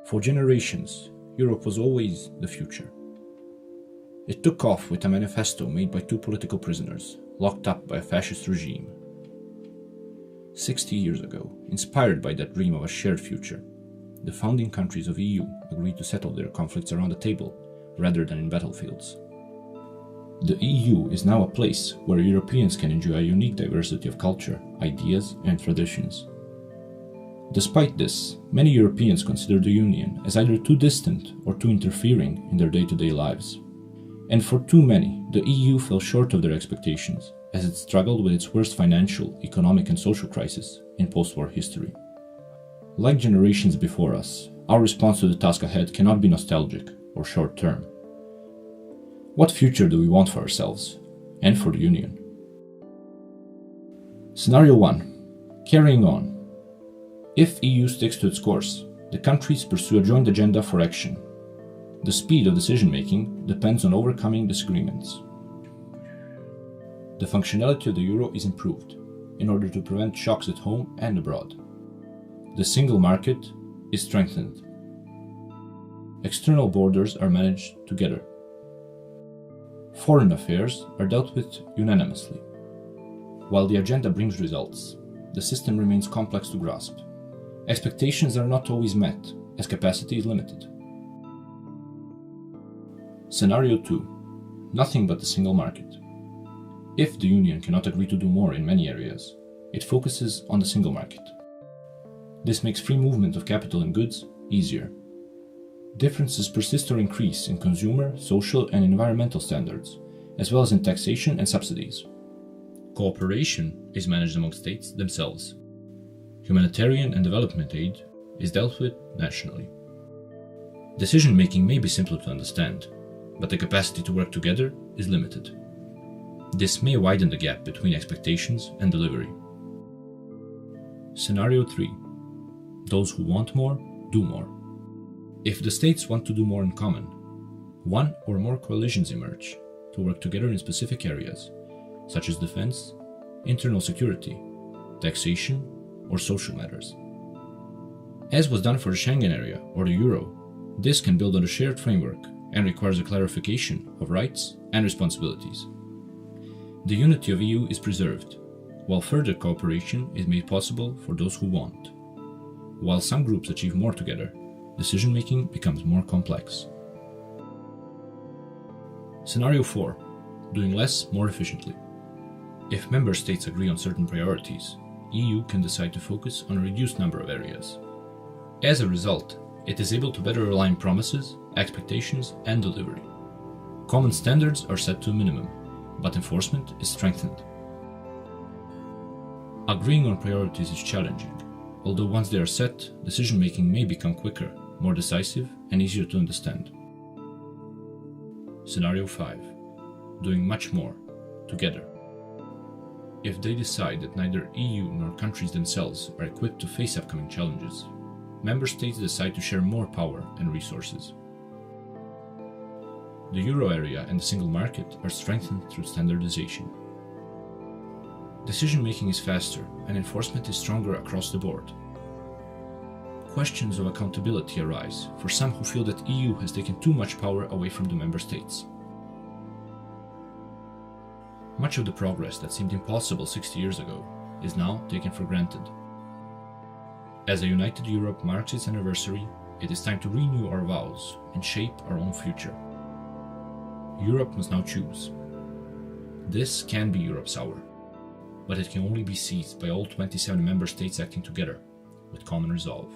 For generations, Europe was always the future. It took off with a manifesto made by two political prisoners, locked up by a fascist regime. 60 years ago, inspired by that dream of a shared future, the founding countries of EU agreed to settle their conflicts around a table rather than in battlefields. The EU is now a place where Europeans can enjoy a unique diversity of culture, ideas, and traditions. Despite this, many Europeans consider the Union as either too distant or too interfering in their day-to-day lives. And for too many, the EU fell short of their expectations, as it struggled with its worst financial, economic, and social crisis in post-war history. Like generations before us, our response to the task ahead cannot be nostalgic or short-term. What future do we want for ourselves and for the Union? Scenario 1. Carrying on. If EU sticks to its course, the countries pursue a joint agenda for action. The speed of decision-making depends on overcoming disagreements. The functionality of the euro is improved in order to prevent shocks at home and abroad. The single market is strengthened. External borders are managed together. Foreign affairs are dealt with unanimously. While the agenda brings results, the system remains complex to grasp. Expectations are not always met, as capacity is limited. Scenario 2. Nothing but the single market. If the Union cannot agree to do more in many areas, it focuses on the single market. This makes free movement of capital and goods easier. Differences persist or increase in consumer, social, and environmental standards, as well as in taxation and subsidies. Cooperation is managed among states themselves. Humanitarian and development aid is dealt with nationally. Decision-making may be simpler to understand, but the capacity to work together is limited. This may widen the gap between expectations and delivery. Scenario 3. Those who want more, do more. If the states want to do more in common, one or more coalitions emerge to work together in specific areas, such as defense, internal security, taxation, or social matters. As was done for the Schengen area or the euro, this can build on a shared framework and requires a clarification of rights and responsibilities. The unity of EU is preserved, while further cooperation is made possible for those who want. While some groups achieve more together, decision-making becomes more complex. Scenario 4. Doing less more efficiently. If member states agree on certain priorities, EU can decide to focus on a reduced number of areas. As a result, it is able to better align promises, expectations, and delivery. Common standards are set to a minimum, but enforcement is strengthened. Agreeing on priorities is challenging, although once they are set, decision-making may become quicker, more decisive, and easier to understand. Scenario 5. Doing much more, together. If they decide that neither EU nor countries themselves are equipped to face upcoming challenges, member states decide to share more power and resources. The euro area and the single market are strengthened through standardization. Decision-making is faster and enforcement is stronger across the board. Questions of accountability arise for some who feel that EU has taken too much power away from the member states. Much of the progress that seemed impossible 60 years ago is now taken for granted. As a united Europe marks its anniversary, it is time to renew our vows and shape our own future. Europe must now choose. This can be Europe's hour, but it can only be seized by all 27 member states acting together with common resolve.